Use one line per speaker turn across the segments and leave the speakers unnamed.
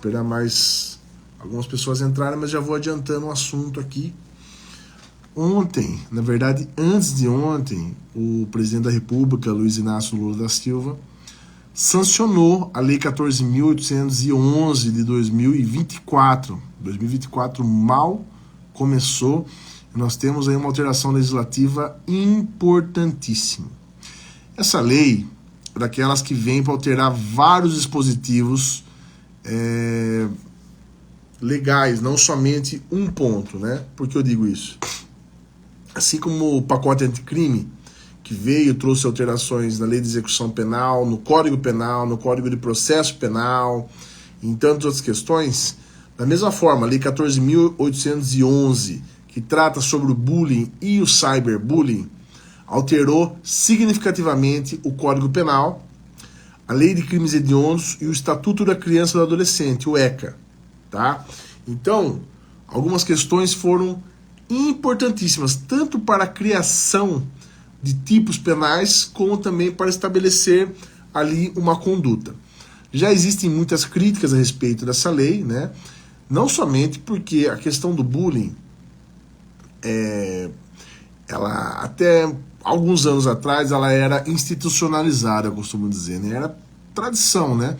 esperar mais algumas pessoas entrarem, mas já vou adiantando o assunto aqui. Ontem, na verdade, antes de ontem, o presidente da República, Luiz Inácio Lula da Silva, sancionou a Lei 14.811 de 2024. 2024 mal começou e nós temos aí uma alteração legislativa importantíssima. Essa lei é daquelas que vem para alterar vários dispositivos legais, não somente um ponto, né? Por que eu digo isso? Assim como o pacote anticrime, que veio, trouxe alterações na lei de execução penal, no Código Penal, no Código de Processo Penal, em tantas outras questões, da mesma forma, a lei 14.811, que trata sobre o bullying e o cyberbullying, alterou significativamente o Código Penal, a Lei de Crimes Hediondos e o Estatuto da Criança e do Adolescente, o ECA. Tá? Então, algumas questões foram importantíssimas, tanto para a criação de tipos penais, como também para estabelecer ali uma conduta. Já existem muitas críticas a respeito dessa lei, né? Não somente porque a questão do bullying, ela até alguns anos atrás, ela era institucionalizada, eu costumo dizer, né? Era tradição, né?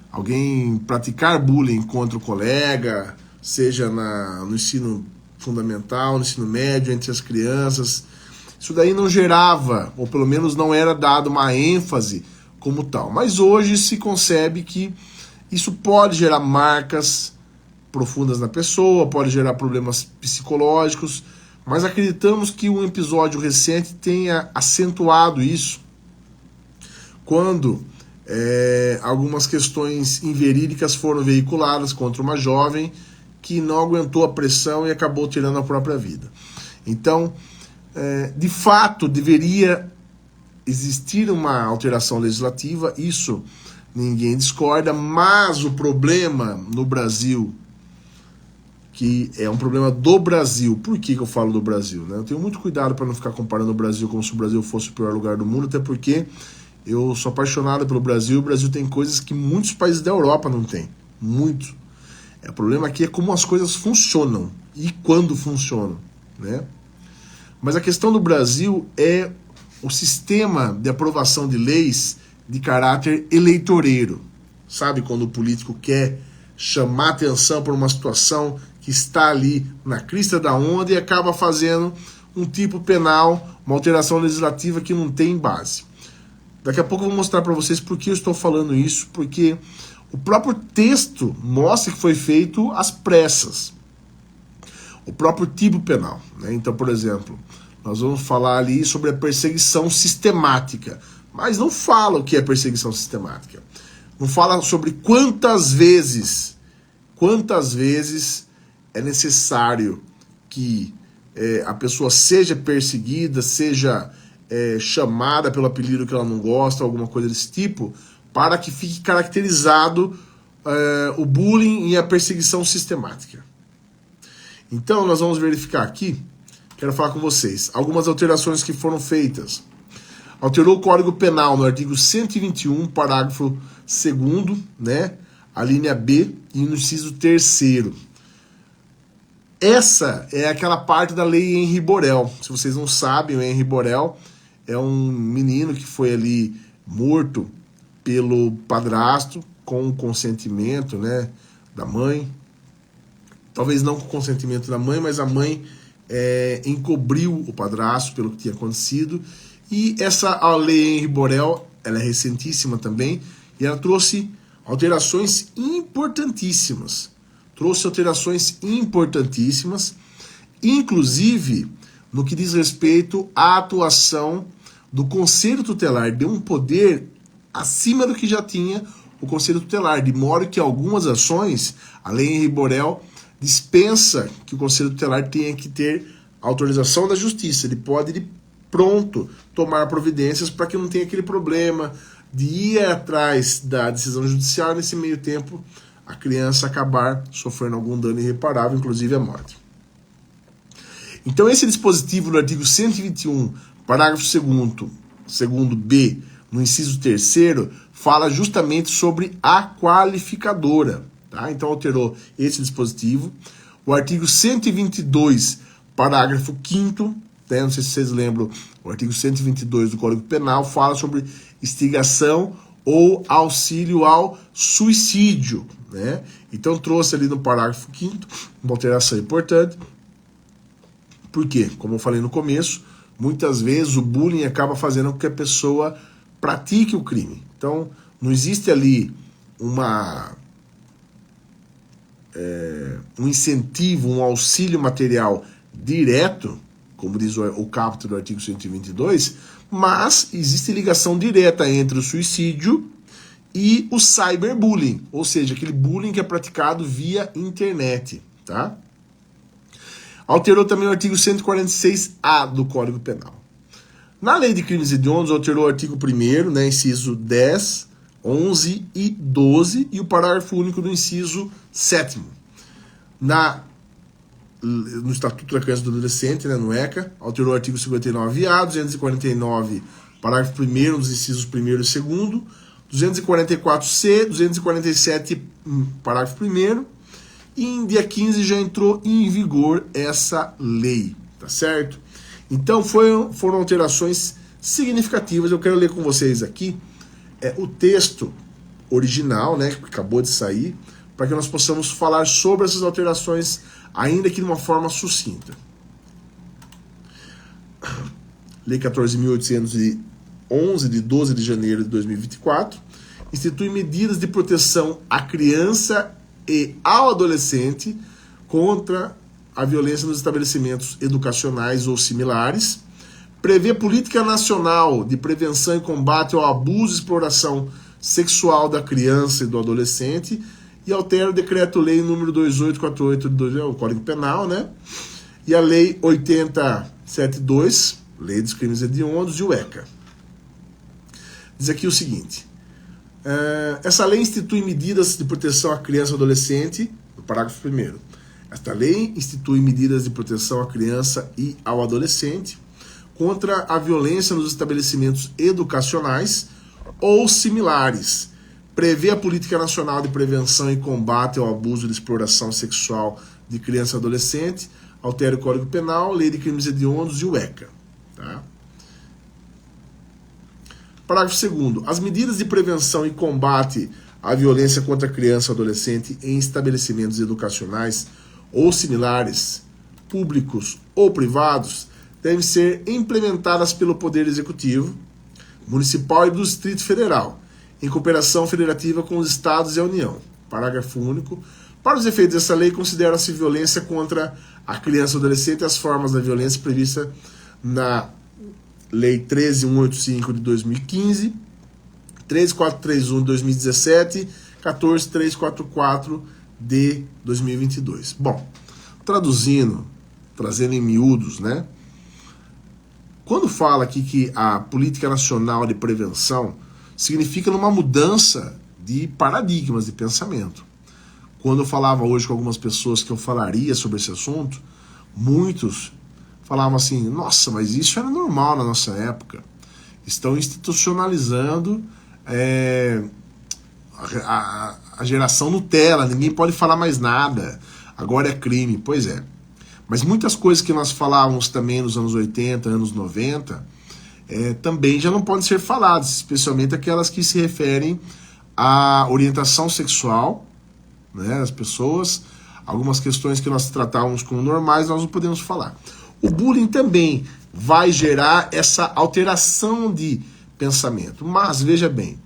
Alguém praticar bullying contra o colega, seja no ensino fundamental, no ensino médio, entre as crianças. Isso daí não gerava, ou pelo menos não era dado uma ênfase como tal. Mas hoje se concebe que isso pode gerar marcas profundas na pessoa, pode gerar problemas psicológicos, mas acreditamos que um episódio recente tenha acentuado isso, quando algumas questões inverídicas foram veiculadas contra uma jovem que não aguentou a pressão e acabou tirando a própria vida. Então, de fato, deveria existir uma alteração legislativa, isso ninguém discorda, mas o problema no Brasil, que é um problema do Brasil, por que eu falo do Brasil? Né? Eu tenho muito cuidado para não ficar comparando o Brasil como se o Brasil fosse o pior lugar do mundo, até porque eu sou apaixonado pelo Brasil, o Brasil tem coisas que muitos países da Europa não têm, muito. O problema aqui é como as coisas funcionam e quando funcionam, né? Mas a questão do Brasil é o sistema de aprovação de leis de caráter eleitoreiro. Sabe quando o político quer chamar atenção para uma situação que está ali na crista da onda e acaba fazendo um tipo penal, uma alteração legislativa que não tem base. Daqui a pouco eu vou mostrar para vocês por que eu estou falando isso, porque o próprio texto mostra que foi feito às pressas. O próprio tipo penal, né? Então, por exemplo, nós vamos falar ali sobre a perseguição sistemática, mas não fala o que é perseguição sistemática. Não fala sobre quantas vezes é necessário que a pessoa seja perseguida, seja chamada pelo apelido que ela não gosta, alguma coisa desse tipo, para que fique caracterizado o bullying e a perseguição sistemática. Então, nós vamos verificar aqui, quero falar com vocês, algumas alterações que foram feitas. Alterou o Código Penal no artigo 121, parágrafo 2º, né, a linha B e no inciso 3º. Essa é aquela parte da lei Henri Borel. Se vocês não sabem, o Henri Borel é um menino que foi ali morto pelo padrasto com o consentimento, né, da mãe. Talvez não com o consentimento da mãe, mas a mãe encobriu o padrasto pelo que tinha acontecido. E a lei Henri Borel, ela é recentíssima também, e ela trouxe alterações importantíssimas. Inclusive no que diz respeito à atuação do Conselho Tutelar. Deu um poder acima do que já tinha o Conselho Tutelar, de modo que algumas ações, a lei Henri Borel dispensa que o Conselho Tutelar tenha que ter autorização da Justiça. Ele pode, de pronto, tomar providências para que não tenha aquele problema de ir atrás da decisão judicial e, nesse meio tempo, a criança acabar sofrendo algum dano irreparável, inclusive a morte. Então, esse dispositivo no artigo 121, parágrafo 2º B, no inciso 3º, fala justamente sobre a qualificadora. tá? Então alterou esse dispositivo. O artigo 122, parágrafo 5º, né? Não sei se vocês lembram, o artigo 122 do Código Penal fala sobre instigação ou auxílio ao suicídio, né? Então trouxe ali no parágrafo 5º uma alteração importante. Por quê? Como eu falei no começo, muitas vezes o bullying acaba fazendo com que a pessoa pratique o crime. Então, não existe ali um incentivo, um auxílio material direto, como diz o caput do artigo 122, mas existe ligação direta entre o suicídio e o cyberbullying, ou seja, aquele bullying que é praticado via internet, tá? Alterou também o artigo 146-A do Código Penal. Na Lei de Crimes Hediondos, alterou o artigo 1º, né, inciso 10, 11 e 12, e o parágrafo único do inciso 7º. No Estatuto da Criança e do Adolescente, né, no ECA, alterou o artigo 59-A, 249, parágrafo 1º, dos incisos 1º e 2º, 244-C, 247, parágrafo 1º, e em dia 15 já entrou em vigor essa lei, tá certo? Então foram alterações significativas. Eu quero ler com vocês aqui o texto original, né, que acabou de sair, para que nós possamos falar sobre essas alterações, ainda que de uma forma sucinta. Lei 14.811, de 12 de janeiro de 2024, institui medidas de proteção à criança e ao adolescente contra a violência nos estabelecimentos educacionais ou similares, prevê política nacional de prevenção e combate ao abuso e exploração sexual da criança e do adolescente, e altera o decreto-lei número 2848 de 2000, o Código Penal, né? E a lei 8072, Lei dos Crimes Hediondos, e o ECA. Diz aqui o seguinte: essa lei institui medidas de proteção à criança e ao adolescente, no parágrafo 1º. Esta lei institui medidas de proteção à criança e ao adolescente contra a violência nos estabelecimentos educacionais ou similares. Prevê a política nacional de prevenção e combate ao abuso e exploração sexual de criança e adolescente, altera o Código Penal, Lei de Crimes Hediondos e o ECA. Tá? Parágrafo 2º. As medidas de prevenção e combate à violência contra a criança e adolescente em estabelecimentos educacionais ou similares, públicos ou privados, devem ser implementadas pelo Poder Executivo, Municipal e do Distrito Federal, em cooperação federativa com os Estados e a União. Parágrafo único. Para os efeitos dessa lei, considera-se violência contra a criança e adolescente as formas da violência prevista na Lei 13.185 de 2015, 13.431 de 2017, 14.344 de 2022. Bom, traduzindo, trazendo em miúdos, né? Quando fala aqui que a política nacional de prevenção significa numa mudança de paradigmas de pensamento. Quando eu falava hoje com algumas pessoas que eu falaria sobre esse assunto, muitos falavam assim: nossa, mas isso era normal na nossa época. Estão institucionalizando a geração Nutella, ninguém pode falar mais nada, agora é crime. Pois é. Mas muitas coisas que nós falávamos também nos anos 80, anos 90, também já não podem ser faladas, especialmente aquelas que se referem à orientação sexual, né, das pessoas. Algumas questões que nós tratávamos como normais, nós não podemos falar. O bullying também vai gerar essa alteração de pensamento. Mas, veja bem,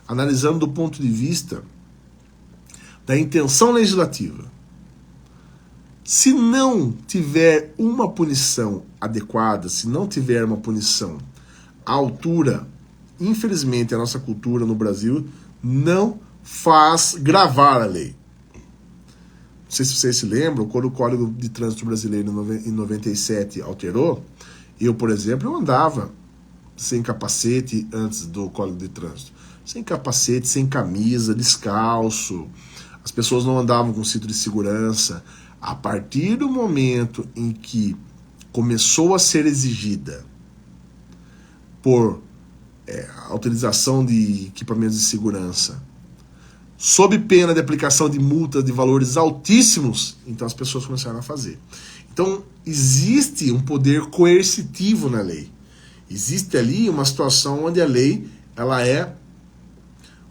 analisando do ponto de vista da intenção legislativa, se não tiver uma punição adequada, se não tiver uma punição à altura, infelizmente a nossa cultura no Brasil não faz gravar a lei. Não sei se vocês se lembram, quando o Código de Trânsito Brasileiro em 97 alterou, eu, por exemplo, eu andava sem capacete antes do Código de Trânsito. Sem capacete, sem camisa, descalço. As pessoas não andavam com cinto de segurança. A partir do momento em que começou a ser exigida por a utilização de equipamentos de segurança sob pena de aplicação de multas de valores altíssimos, então as pessoas começaram a fazer. Então, existe um poder coercitivo na lei. Existe ali uma situação onde a lei ela é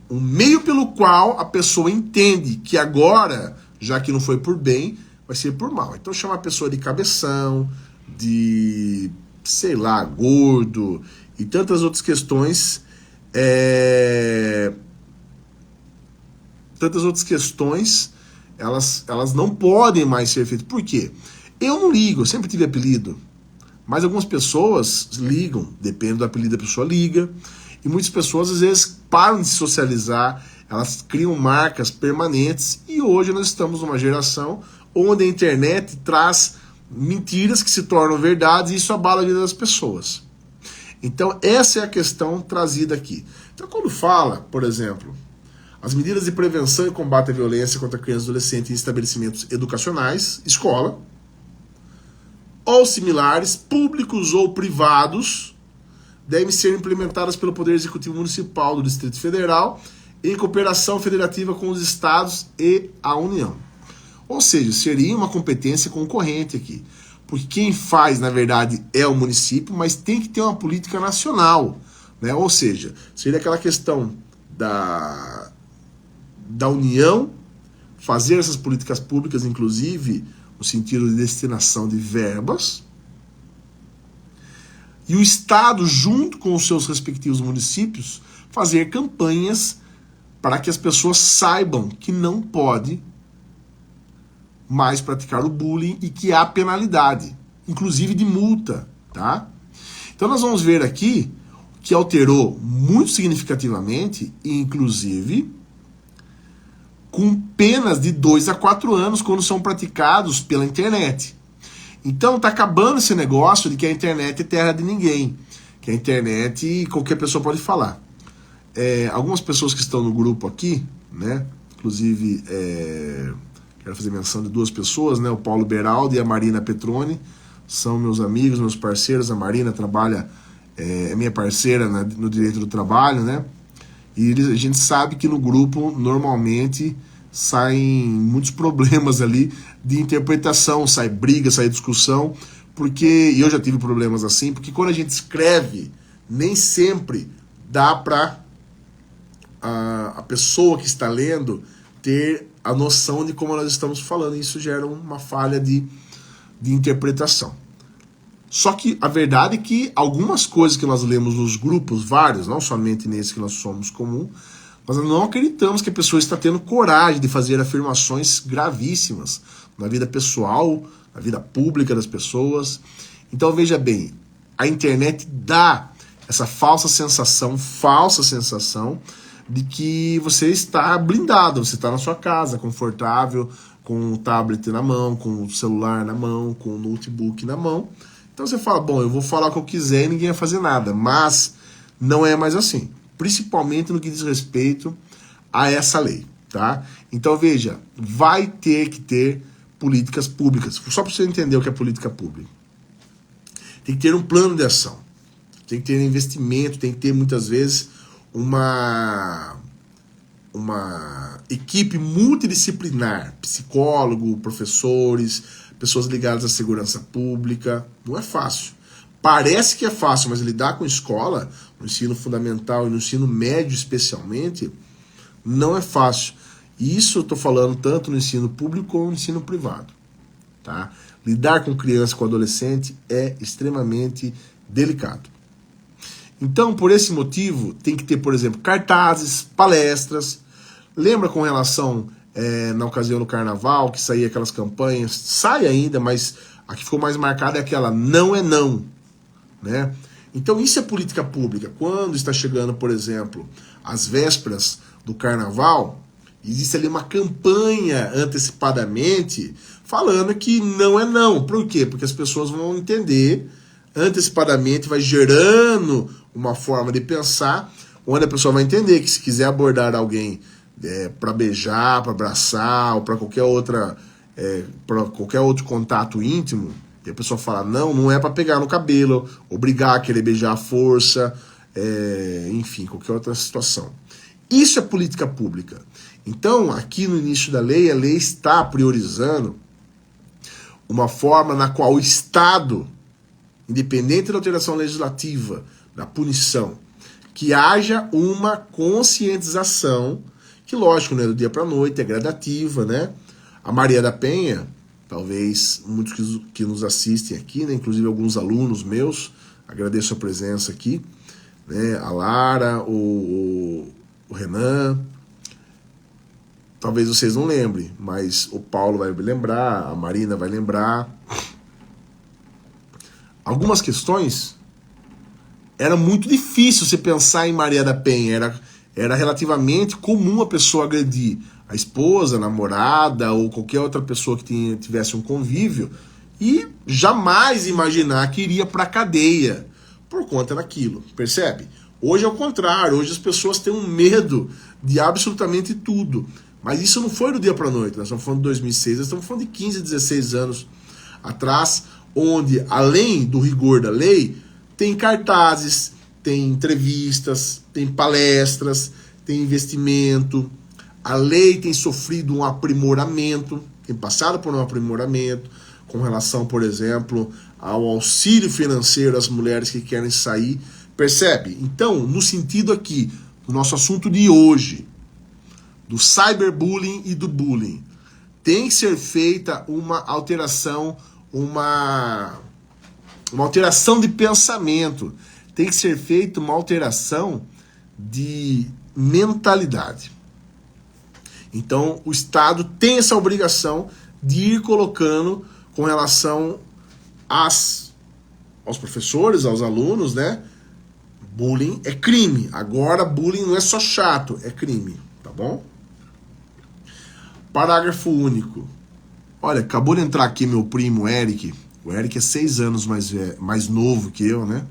um meio pelo qual a pessoa entende que agora, já que não foi por bem, vai ser por mal. Então chama a pessoa de cabeção, de, sei lá, gordo e tantas outras questões. Tantas outras questões, elas não podem mais ser feitas. Por quê? Eu não ligo, eu sempre tive apelido. Mas algumas pessoas ligam, depende do apelido da pessoa, liga. E muitas pessoas, às vezes, param de se socializar, elas criam marcas permanentes. E hoje nós estamos numa geração onde a internet traz mentiras que se tornam verdades e isso abala a vida das pessoas. Então, essa é a questão trazida aqui. Então, quando fala, por exemplo, as medidas de prevenção e combate à violência contra crianças e adolescentes em estabelecimentos educacionais, escola, ou similares, públicos ou privados, devem ser implementadas pelo Poder Executivo Municipal do Distrito Federal em cooperação federativa com os estados e a União. Ou seja, seria uma competência concorrente aqui. Porque quem faz, na verdade, é o município, mas tem que ter uma política nacional, né? Ou seja, seria aquela questão da União fazer essas políticas públicas, inclusive no sentido de destinação de verbas, e o Estado, junto com os seus respectivos municípios, fazer campanhas para que as pessoas saibam que não pode mais praticar o bullying e que há penalidade, inclusive de multa, tá? Então nós vamos ver aqui que alterou muito significativamente, inclusive com penas de 2 a 4 anos quando são praticados pela internet. Então tá acabando esse negócio de que a internet é terra de ninguém, que a internet qualquer pessoa pode falar. Algumas pessoas que estão no grupo aqui, né, inclusive quero fazer menção de 2 pessoas, né, o Paulo Beraldo e a Marina Petroni, são meus amigos, meus parceiros. A Marina trabalha, é minha parceira no direito do trabalho, né, e a gente sabe que no grupo normalmente saem muitos problemas ali de interpretação, sai briga, sai discussão, porque eu já tive problemas assim, porque quando a gente escreve, nem sempre dá para a pessoa que está lendo ter a noção de como nós estamos falando, e isso gera uma falha de interpretação. Só que a verdade é que algumas coisas que nós lemos nos grupos, vários, não somente nesse que nós somos comum, nós não acreditamos que a pessoa está tendo coragem de fazer afirmações gravíssimas na vida pessoal, na vida pública das pessoas. Então veja bem, a internet dá essa falsa sensação de que você está blindado, você está na sua casa, confortável, com o tablet na mão, com o celular na mão, com o notebook na mão. Então você fala, bom, eu vou falar o que eu quiser e ninguém vai fazer nada, mas não é mais assim, principalmente no que diz respeito a essa lei, tá? Então veja, vai ter que ter políticas públicas, só para você entender o que é política pública. Tem que ter um plano de ação, tem que ter investimento, tem que ter muitas vezes uma equipe multidisciplinar, psicólogo, professores, pessoas ligadas à segurança pública. Não é fácil. Parece que é fácil, mas lidar com escola, no ensino fundamental e no ensino médio especialmente, não é fácil. E isso eu estou falando tanto no ensino público como no ensino privado. Tá? Lidar com criança, com adolescente é extremamente delicado. Então, por esse motivo, tem que ter, por exemplo, cartazes, palestras. Lembra com relação, na ocasião do carnaval, que saía aquelas campanhas? Sai ainda, mas a que ficou mais marcada é aquela não é não. Né? Então isso é política pública. Quando está chegando, por exemplo, as vésperas do carnaval, existe ali uma campanha antecipadamente falando que não é não. Por quê? Porque as pessoas vão entender antecipadamente, vai gerando uma forma de pensar, onde a pessoa vai entender que se quiser abordar alguém para beijar, para abraçar, ou para qualquer outro contato íntimo, e a pessoa fala, não é para pegar no cabelo, obrigar a querer beijar à força, enfim, qualquer outra situação. Isso é política pública. Então, aqui no início da lei, a lei está priorizando uma forma na qual o Estado, independente da alteração legislativa, da punição, que haja uma conscientização, que lógico, não é do dia para a noite, é gradativa, né? A Maria da Penha, talvez muitos que nos assistem aqui, né? Inclusive alguns alunos meus, agradeço a presença aqui, né? A Lara, o Renan, talvez vocês não lembrem, mas o Paulo vai lembrar, a Marina vai lembrar. Algumas questões era muito difícil você pensar em Maria da Penha, era relativamente comum a pessoa agredir a esposa, a namorada ou qualquer outra pessoa que tivesse um convívio e jamais imaginar que iria para a cadeia por conta daquilo, percebe? Hoje é o contrário, hoje as pessoas têm um medo de absolutamente tudo. Mas isso não foi do dia para a noite, nós estamos falando de 2006, nós estamos falando de 15, 16 anos atrás, onde, além do rigor da lei, tem cartazes, tem entrevistas, tem palestras, tem investimento, a lei tem sofrido um aprimoramento, tem passado por um aprimoramento, com relação, por exemplo, ao auxílio financeiro às mulheres que querem sair, percebe? Então, no sentido aqui, do nosso assunto de hoje, do cyberbullying e do bullying, tem que ser feita uma alteração, uma alteração de pensamento, tem que ser feita uma alteração de mentalidade. Então, o Estado tem essa obrigação de ir colocando com relação aos professores, aos alunos, né? Bullying é crime. Agora, bullying não é só chato, é crime, tá bom? Parágrafo único. Olha, acabou de entrar aqui meu primo Eric. O Eric é 6 anos mais novo que eu, né?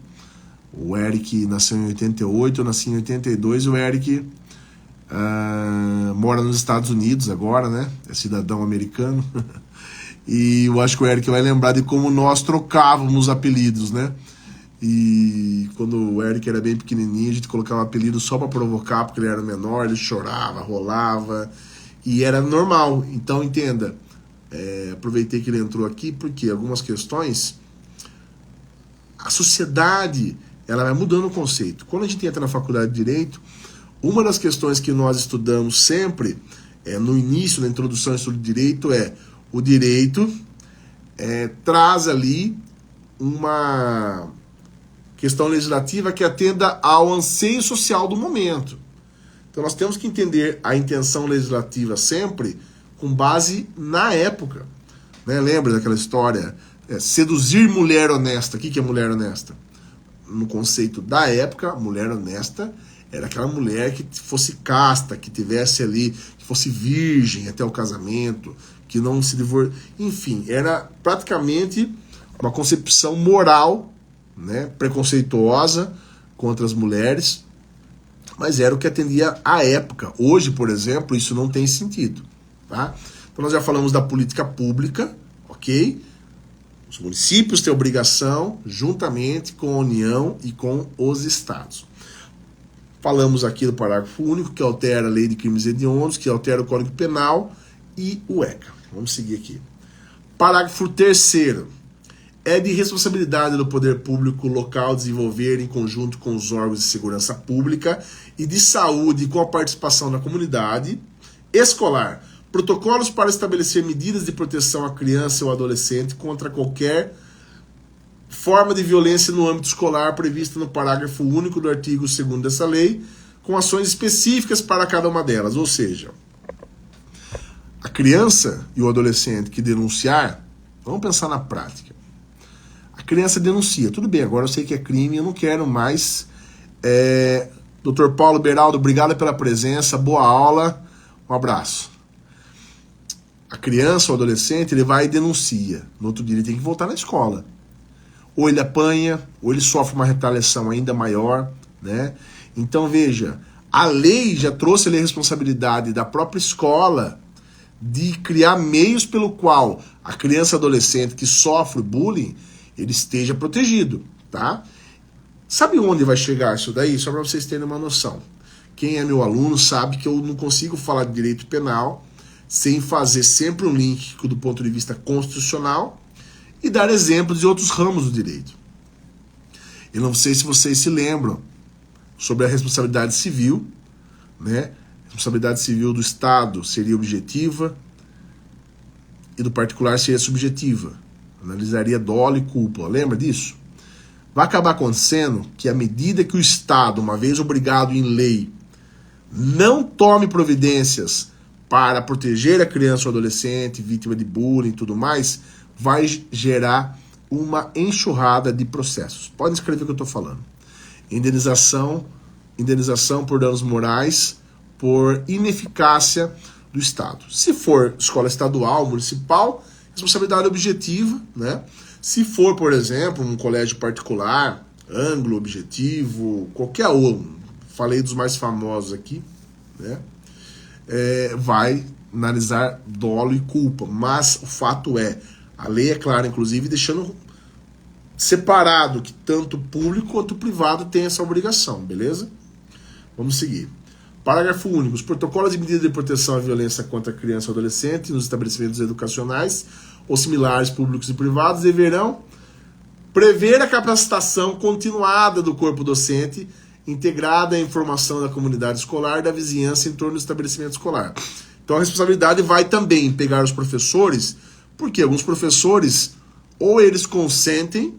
O Eric nasceu em 88, eu nasci em 82. O Eric mora nos Estados Unidos agora, né? É cidadão americano. E eu acho que o Eric vai lembrar de como nós trocávamos apelidos, né? E quando o Eric era bem pequenininho, a gente colocava um apelido só para provocar, porque ele era menor, ele chorava, rolava, e era normal. Então, entenda, aproveitei que ele entrou aqui, porque algumas questões, a sociedade, ela vai mudando o conceito. Quando a gente entra na faculdade de Direito, uma das questões que nós estudamos sempre, no início, na introdução ao estudo de Direito, o direito traz ali uma questão legislativa que atenda ao anseio social do momento. Então nós temos que entender a intenção legislativa sempre com base na época. Né? Lembra daquela história? Seduzir mulher honesta. O que é mulher honesta? No conceito da época, mulher honesta era aquela mulher que fosse casta, que tivesse ali, que fosse virgem até o casamento, que não se divorciasse. Enfim, era praticamente uma concepção moral, né, preconceituosa contra as mulheres, mas era o que atendia à época. Hoje, por exemplo, isso não tem sentido. Tá? Então nós já falamos da política pública, ok? Os municípios têm obrigação, juntamente com a União e com os estados. Falamos aqui do parágrafo único, que altera a lei de crimes hediondos, que altera o Código Penal e o ECA. Vamos seguir aqui. Parágrafo 3º. É de responsabilidade do poder público local desenvolver, em conjunto com os órgãos de segurança pública e de saúde, com a participação da comunidade escolar, protocolos para estabelecer medidas de proteção à criança ou adolescente contra qualquer forma de violência no âmbito escolar prevista no parágrafo único do artigo 2º dessa lei, com ações específicas para cada uma delas. Ou seja, a criança e o adolescente que denunciar, vamos pensar na prática. A criança denuncia, tudo bem, agora eu sei que é crime, eu não quero mais. Dr. Paulo Beraldo, obrigado pela presença, boa aula, um abraço. A criança ou adolescente, ele vai e denuncia, no outro dia ele tem que voltar na escola. Ou ele apanha, ou ele sofre uma retaliação ainda maior, né? Então veja, a lei já trouxe ali a responsabilidade da própria escola de criar meios pelo qual a criança e adolescente que sofre bullying, ele esteja protegido, tá? Sabe onde vai chegar isso daí? Só para vocês terem uma noção. Quem é meu aluno sabe que eu não consigo falar de direito penal sem fazer sempre um link do ponto de vista constitucional e dar exemplos de outros ramos do direito. Eu não sei se vocês se lembram sobre a responsabilidade civil, né? A responsabilidade civil do Estado seria objetiva e do particular seria subjetiva. Analisaria dolo e culpa. Lembra disso? Vai acabar acontecendo que à medida que o Estado, uma vez obrigado em lei, não tome providências para proteger a criança ou adolescente, vítima de bullying e tudo mais, vai gerar uma enxurrada de processos. Pode escrever o que eu estou falando. Indenização por danos morais, por ineficácia do Estado. Se for escola estadual, municipal, responsabilidade objetiva, né? Se for, por exemplo, um colégio particular, ângulo, objetivo, qualquer um, falei dos mais famosos aqui, né? Vai analisar dolo e culpa. Mas o fato é, a lei é clara, inclusive, deixando separado que tanto público quanto privado tem essa obrigação, beleza? Vamos seguir. Parágrafo único. Os protocolos de medida de proteção à violência contra a criança e adolescente nos estabelecimentos educacionais ou similares públicos e privados deverão prever a capacitação continuada do corpo docente, integrada à informação da comunidade escolar e da vizinhança em torno do estabelecimento escolar. Então a responsabilidade vai também pegar os professores, porque alguns professores ou eles consentem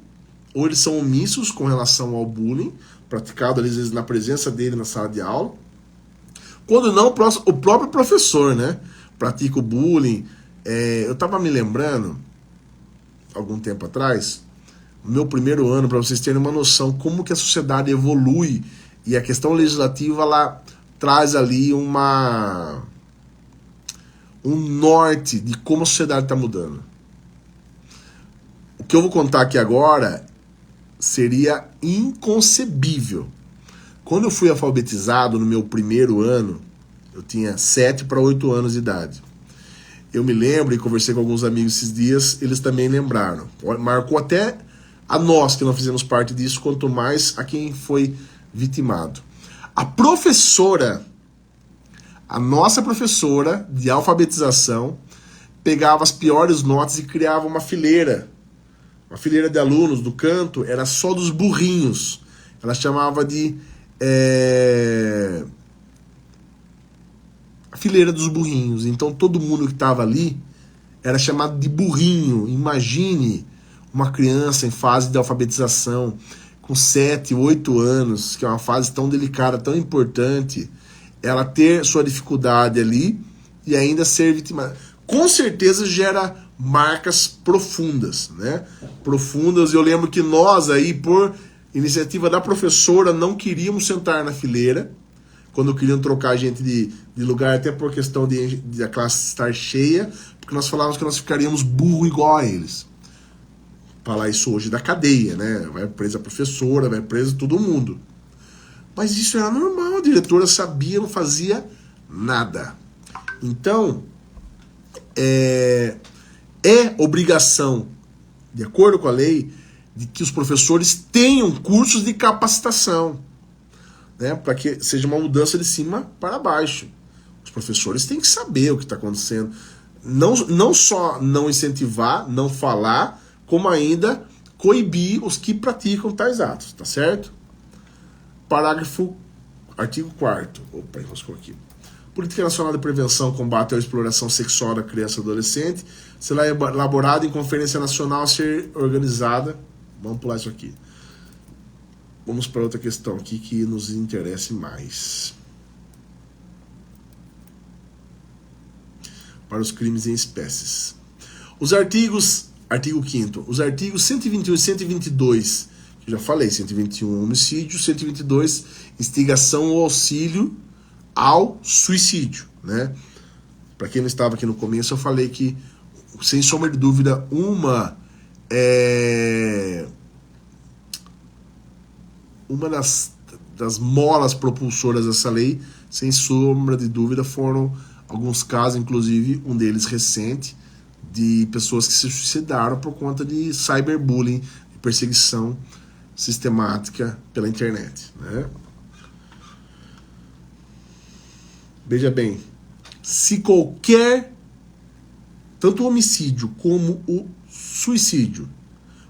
ou eles são omissos com relação ao bullying praticado às vezes na presença dele na sala de aula. Quando não, o próprio professor, né, pratica o bullying. Eu estava me lembrando, algum tempo atrás, no meu primeiro ano, para vocês terem uma noção como que a sociedade evolui e a questão legislativa ela traz ali um norte de como a sociedade está mudando. O que eu vou contar aqui agora seria inconcebível. Quando eu fui alfabetizado no meu primeiro ano, eu tinha 7 para 8 anos de idade. Eu me lembro e conversei com alguns amigos esses dias, eles também lembraram. Marcou até a nós que não fizemos parte disso, quanto mais a quem foi vitimado. A nossa professora de alfabetização, pegava as piores notas e criava uma fileira de alunos do canto, era só dos burrinhos. Ela chamava de a fileira dos burrinhos. Então todo mundo que estava ali era chamado de burrinho. Imagine uma criança em fase de alfabetização, com 7, 8 anos, que é uma fase tão delicada, tão importante, ela ter sua dificuldade ali e ainda ser vítima. Com certeza gera marcas profundas, né? Profundas. Eu lembro que nós aí, por iniciativa da professora, não queríamos sentar na fileira, quando queriam trocar a gente de lugar, até por questão de a classe estar cheia, porque nós falávamos que nós ficaríamos burro igual a eles. Falar isso hoje da cadeia, né? Vai presa a professora, vai preso todo mundo. Mas isso era normal, a diretora sabia, não fazia nada. Então, é obrigação, de acordo com a lei, de que os professores tenham cursos de capacitação, né? Para que seja uma mudança de cima para baixo. Os professores têm que saber o que está acontecendo. Não só não incentivar, não falar, como ainda coibir os que praticam tais atos, tá certo? Artigo 4º. Opa, enroscou aqui. Política Nacional de Prevenção e Combate à Exploração Sexual da Criança e Adolescente será elaborada em Conferência Nacional a ser organizada. Vamos pular isso aqui. Vamos para outra questão aqui que nos interesse mais. Para os crimes em espécies. Artigo 5º. Os artigos 121 e 122, que eu já falei, 121 homicídio, 122 instigação ou auxílio ao suicídio, né? Para quem não estava aqui no começo, eu falei que, sem sombra de dúvida, uma das molas propulsoras dessa lei, sem sombra de dúvida, foram alguns casos, inclusive um deles recente, de pessoas que se suicidaram por conta de cyberbullying, de perseguição sistemática pela internet, né? Veja bem, se qualquer, tanto o homicídio como o suicídio,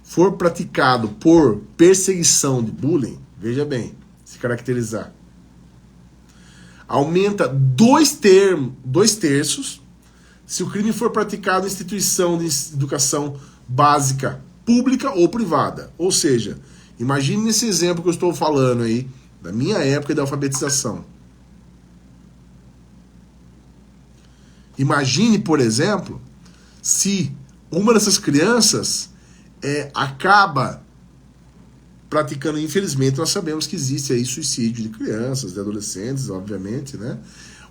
for praticado por perseguição de bullying, veja bem, se caracterizar, aumenta 2/3 se o crime for praticado em instituição de educação básica, pública ou privada. Ou seja, imagine nesse exemplo que eu estou falando aí, da minha época de alfabetização. Imagine, por exemplo, se uma dessas crianças acaba praticando, infelizmente, nós sabemos que existe aí suicídio de crianças, de adolescentes, obviamente, né?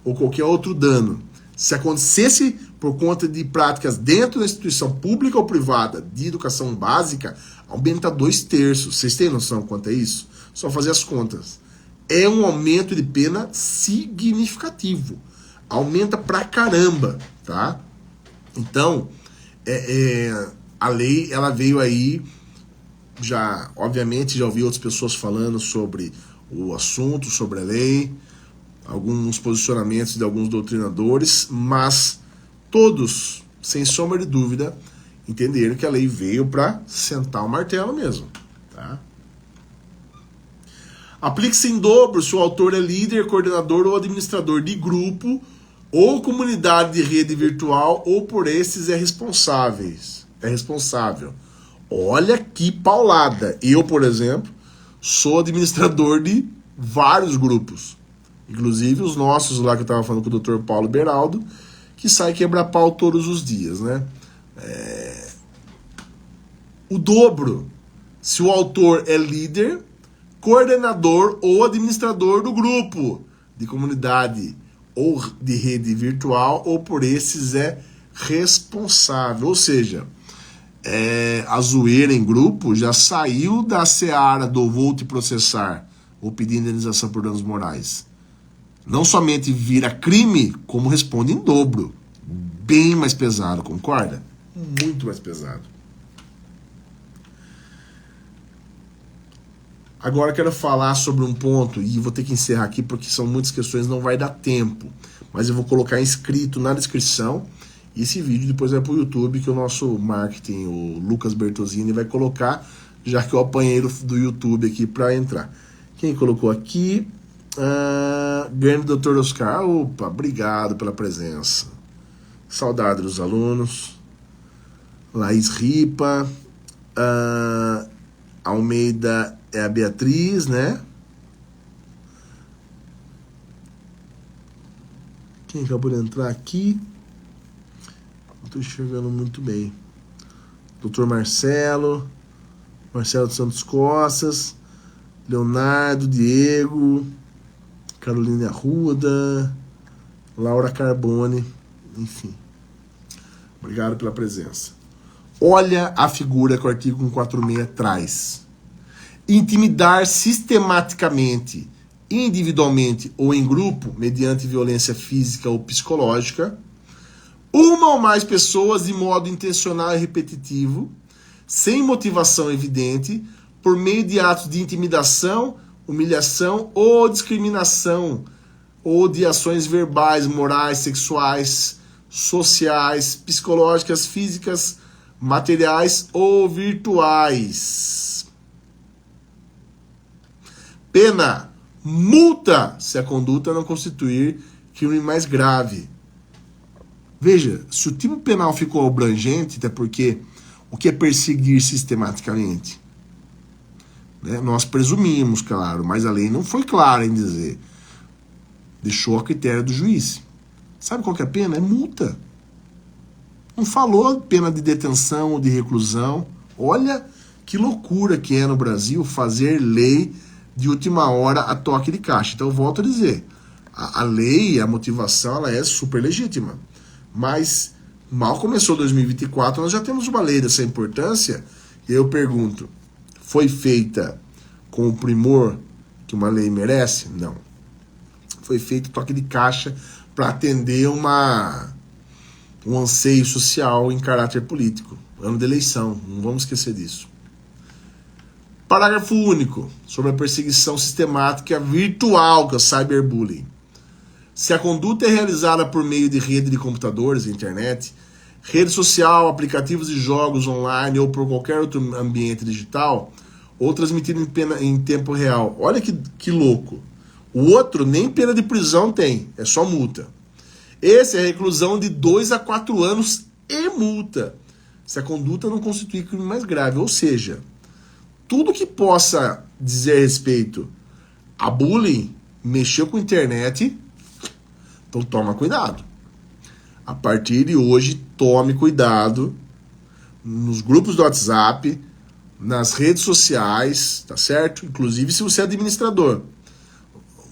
Ou qualquer outro dano. Se acontecesse por conta de práticas dentro da instituição pública ou privada de educação básica, aumenta 2/3. Vocês têm noção quanto é isso? Só fazer as contas. É um aumento de pena significativo. Aumenta pra caramba, tá? Então, a lei, ela veio aí, já, obviamente, já ouvi outras pessoas falando sobre o assunto, sobre a lei, alguns posicionamentos de alguns doutrinadores, mas todos, sem sombra de dúvida, entenderam que a lei veio para sentar o martelo mesmo, tá? Aplique-se em dobro se o autor é líder, coordenador ou administrador de grupo ou comunidade de rede virtual ou por esses é responsável. Olha que paulada. Eu, por exemplo, sou administrador de vários grupos. Inclusive os nossos lá que eu estava falando com o Dr. Paulo Beraldo, que sai quebrar pau todos os dias, né? O dobro se o autor é líder, coordenador ou administrador do grupo de comunidade ou de rede virtual ou por esses é responsável. Ou seja, a zoeira em grupo já saiu da seara do vou te processar ou pedir indenização por danos morais. Não somente vira crime, como responde em dobro. Bem mais pesado, concorda? Muito mais pesado. Agora eu quero falar sobre um ponto, e vou ter que encerrar aqui porque são muitas questões, não vai dar tempo. Mas eu vou colocar inscrito na descrição. E esse vídeo depois vai para o YouTube, que o nosso marketing, o Lucas Bertosini, vai colocar, já que eu apanhei do YouTube aqui para entrar. Quem colocou aqui? Grande Dr. Oscar. Opa, obrigado pela presença. Saudade dos alunos. Laís Ripa. Almeida é a Beatriz, né? Quem acabou de entrar aqui? Não estou enxergando muito bem. Dr. Marcelo dos Santos Costas, Leonardo, Diego, Carolina Arruda, Laura Carbone, enfim. Obrigado pela presença. Olha a figura que o artigo 146 traz. Intimidar sistematicamente, individualmente ou em grupo, mediante violência física ou psicológica, uma ou mais pessoas de modo intencional e repetitivo, sem motivação evidente, por meio de atos de intimidação, humilhação ou discriminação, ou de ações verbais, morais, sexuais, sociais, psicológicas, físicas, materiais ou virtuais. Pena: multa, se a conduta não constituir crime mais grave. Veja, se o tipo penal ficou abrangente, até porque o que é perseguir sistematicamente? Né? Nós presumimos, claro, mas a lei não foi clara em dizer. Deixou a critério do juiz. Sabe qual que é a pena? É multa. Não falou pena de detenção ou de reclusão. Olha que loucura que é no Brasil fazer lei de última hora a toque de caixa. Então eu volto a dizer, a lei, a motivação, ela é super legítima. Mas mal começou 2024, nós já temos uma lei dessa importância, e eu pergunto, foi feita com o primor que uma lei merece? Não. Foi feito toque de caixa para atender um anseio social em caráter político. Ano de eleição, não vamos esquecer disso. Parágrafo único sobre a perseguição sistemática virtual, que é o cyberbullying. Se a conduta é realizada por meio de rede de computadores, internet, rede social, aplicativos de jogos online ou por qualquer outro ambiente digital, ou transmitido em tempo real. Olha que louco. O outro nem pena de prisão tem, é só multa. Esse é reclusão de 2 a 4 anos e multa, se a conduta não constituir crime mais grave. Ou seja, tudo que possa dizer respeito a bullying, mexeu com a internet, então toma cuidado. A partir de hoje, tome cuidado nos grupos do WhatsApp, nas redes sociais, tá certo? Inclusive se você é administrador.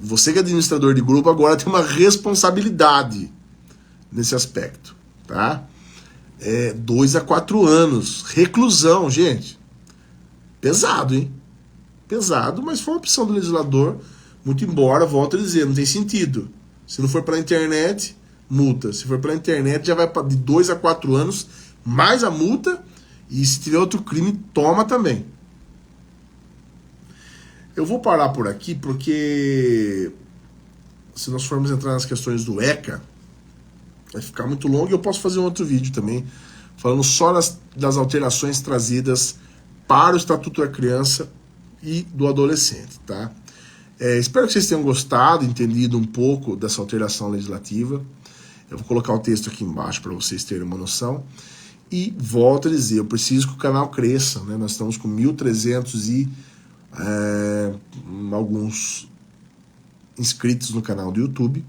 Você que é administrador de grupo agora tem uma responsabilidade nesse aspecto, tá? 2 a 4 anos. Reclusão, gente. Pesado, hein? Pesado, mas foi uma opção do legislador, muito embora, volto a dizer, não tem sentido. Se não for pela internet, multa. Se for pela internet, já vai de 2 a 4 anos, mais a multa, e se tiver outro crime, toma também. Eu vou parar por aqui, porque se nós formos entrar nas questões do ECA, vai ficar muito longo, e eu posso fazer um outro vídeo também, falando só das alterações trazidas para o Estatuto da Criança e do Adolescente, tá? Espero que vocês tenham gostado, entendido um pouco dessa alteração legislativa. Eu vou colocar o texto aqui embaixo para vocês terem uma noção. E volto a dizer, eu preciso que o canal cresça, né? Nós estamos com 1.300 e alguns inscritos no canal do YouTube.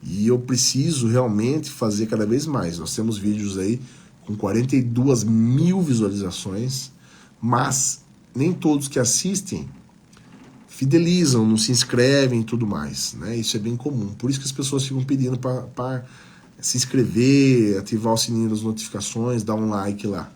E eu preciso realmente fazer cada vez mais. Nós temos vídeos aí com 42 mil visualizações, mas nem todos que assistem fidelizam, não se inscrevem e tudo mais, né? Isso é bem comum. Por isso que as pessoas ficam pedindo para se inscrever, ativar o sininho das notificações, dar um like lá.